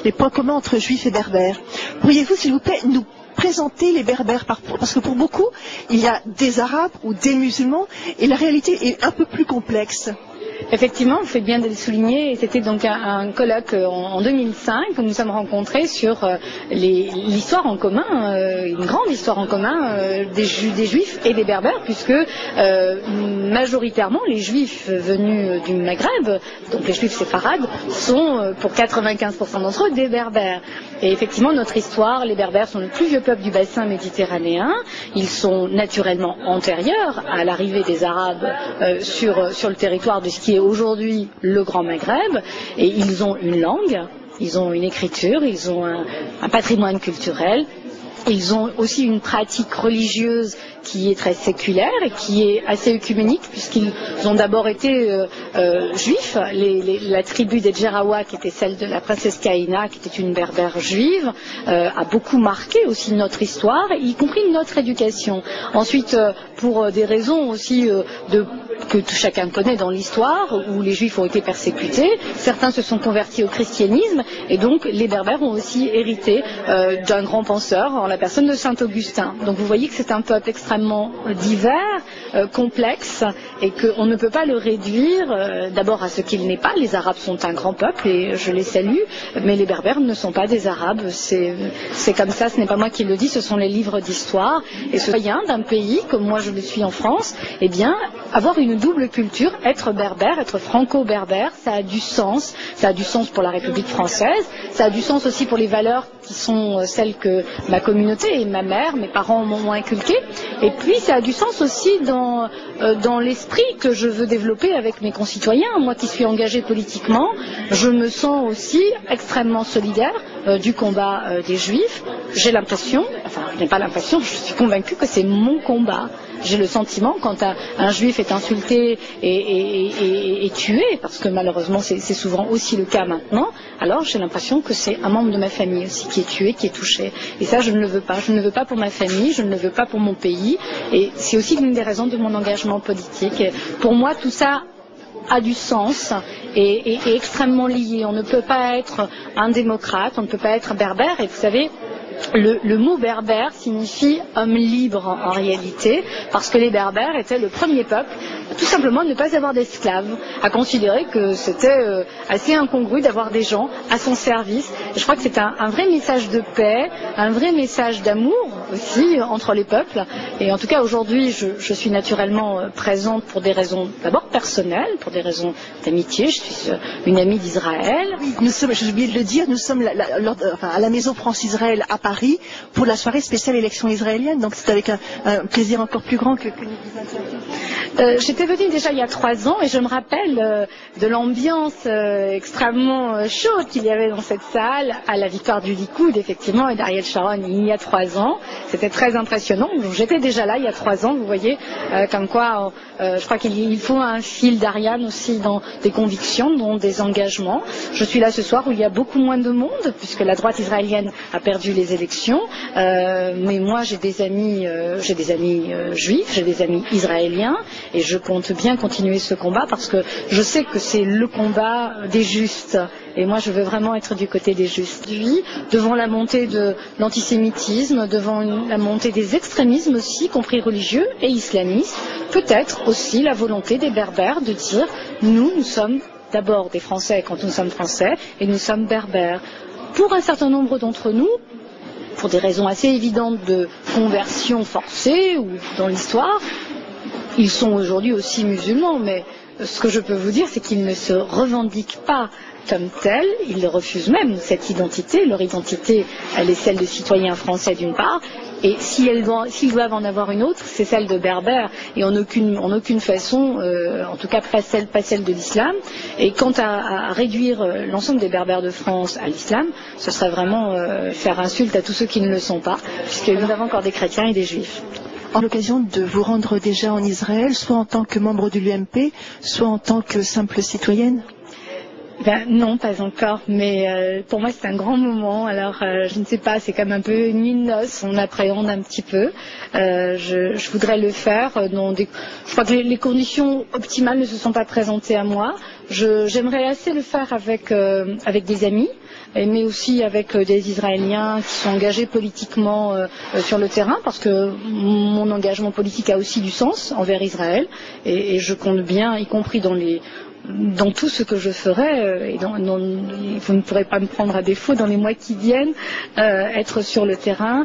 les points communs entre juifs et berbères. Pourriez-vous, s'il vous plaît, nous présenter les berbères, parce que pour beaucoup, il y a des arabes ou des musulmans, et la réalité est un peu plus complexe. Effectivement, vous faites bien de le souligner. C'était donc un colloque en 2005 où nous sommes rencontrés sur l'histoire en commun, une grande histoire en commun des Juifs et des Berbères, puisque majoritairement les Juifs venus du Maghreb, donc les Juifs séfarades, sont pour 95% d'entre eux des Berbères. Et effectivement, notre histoire, les Berbères sont le plus vieux peuple du bassin méditerranéen. Ils sont naturellement antérieurs à l'arrivée des Arabes sur le territoire de ce qui est aujourd'hui le Grand Maghreb, et ils ont une langue, ils ont une écriture, ils ont un patrimoine culturel, ils ont aussi une pratique religieuse qui est très séculaire et qui est assez œcuménique, puisqu'ils ont d'abord été juifs. La tribu des Djerawa, qui était celle de la princesse Kaïna, qui était une berbère juive, a beaucoup marqué aussi notre histoire, y compris notre éducation. Ensuite, pour des raisons aussi que chacun connaît dans l'histoire, où les juifs ont été persécutés, certains se sont convertis au christianisme, et donc les berbères ont aussi hérité d'un grand penseur, en la personne de saint Augustin. Donc vous voyez que c'est un peuple extrêmement divers, complexe, et qu'on ne peut pas le réduire d'abord à ce qu'il n'est pas. Les Arabes sont un grand peuple et je les salue, mais les Berbères ne sont pas des Arabes. C'est comme ça, ce n'est pas moi qui le dis, ce sont les livres d'histoire. Et ce moyen d'un pays, comme moi je le suis en France, eh bien, avoir une double culture, être berbère, être franco-berbère, ça a du sens. Ça a du sens pour la République française, ça a du sens aussi pour les valeurs qui sont celles que ma communauté et ma mère, mes parents m'ont inculquées. Et puis ça a du sens aussi dans l'esprit que je veux développer avec mes concitoyens. Moi qui suis engagée politiquement, je me sens aussi extrêmement solidaire du combat des Juifs. J'ai l'impression, enfin je n'ai pas l'impression, je suis convaincue que c'est mon combat. J'ai le sentiment, quand un Juif est insulté et tué, parce que malheureusement c'est souvent aussi le cas maintenant, alors j'ai l'impression que c'est un membre de ma famille aussi qui est tué, qui est touché. Et ça, je ne le veux pas. Je ne le veux pas pour ma famille, je ne le veux pas pour mon pays. Et c'est aussi l'une des raisons de mon engagement politique. Et pour moi, tout ça a du sens et est extrêmement lié. On ne peut pas être un démocrate, on ne peut pas être berbère. Et vous savez, le mot berbère signifie homme libre en réalité, parce que les berbères étaient le premier peuple tout simplement à ne pas avoir d'esclaves, à considérer que c'était assez incongru d'avoir des gens à son service. Et je crois que c'est un vrai message de paix, un vrai message d'amour aussi entre les peuples. Et en tout cas aujourd'hui je suis naturellement présente pour des raisons d'abord personnelles, pour des raisons d'amitié. Je suis une amie d'Israël. Nous sommes, j'ai oublié de le dire, nous sommes à la Maison France-Israël à Paris pour la soirée spéciale élection israélienne, donc c'est avec un plaisir encore plus grand que nous vous interviewons. J'étais venue déjà il y a 3 ans et je me rappelle de l'ambiance extrêmement chaude qu'il y avait dans cette salle à la victoire du Likoud, effectivement, et d'Ariel Sharon il y a 3 ans. C'était très impressionnant. J'étais déjà là il y a 3 ans, vous voyez, comme quoi je crois qu'il faut un fil d'Ariane aussi dans des convictions, dans des engagements. Je suis là ce soir où il y a beaucoup moins de monde, puisque la droite israélienne a perdu les élections, mais moi j'ai des amis juifs, j'ai des amis israéliens, et je compte bien continuer ce combat parce que je sais que c'est le combat des justes, et moi je veux vraiment être du côté des justes. Devant la montée de l'antisémitisme, devant la montée des extrémismes aussi, y compris religieux et islamistes, peut-être aussi la volonté des berbères de dire nous sommes d'abord des Français quand nous sommes Français, et nous sommes berbères. Pour un certain nombre d'entre nous, pour des raisons assez évidentes de conversion forcée ou dans l'histoire, ils sont aujourd'hui aussi musulmans, mais ce que je peux vous dire, c'est qu'ils ne se revendiquent pas comme tels, ils refusent même cette identité. Leur identité, elle est celle de citoyens français d'une part, et s'ils doivent en avoir une autre, c'est celle de berbères, et en aucune façon, en tout cas pas celle de l'islam. Et quant à réduire l'ensemble des berbères de France à l'islam, ce serait vraiment faire insulte à tous ceux qui ne le sont pas, puisque nous avons encore des chrétiens et des juifs. En l'occasion de vous rendre déjà en Israël, soit en tant que membre de l'UMP, soit en tant que simple citoyenne? Non, pas encore, mais pour moi c'est un grand moment. Alors je ne sais pas, c'est comme un peu une nuit de noces, on appréhende un petit peu. Je voudrais le faire. Je crois que les conditions optimales ne se sont pas présentées à moi. J'aimerais assez le faire avec des amis, mais aussi avec des Israéliens qui sont engagés politiquement sur le terrain, parce que mon engagement politique a aussi du sens envers Israël, et je compte bien, y compris dans tout ce que je ferai, et vous ne pourrez pas me prendre à défaut dans les mois qui viennent, être sur le terrain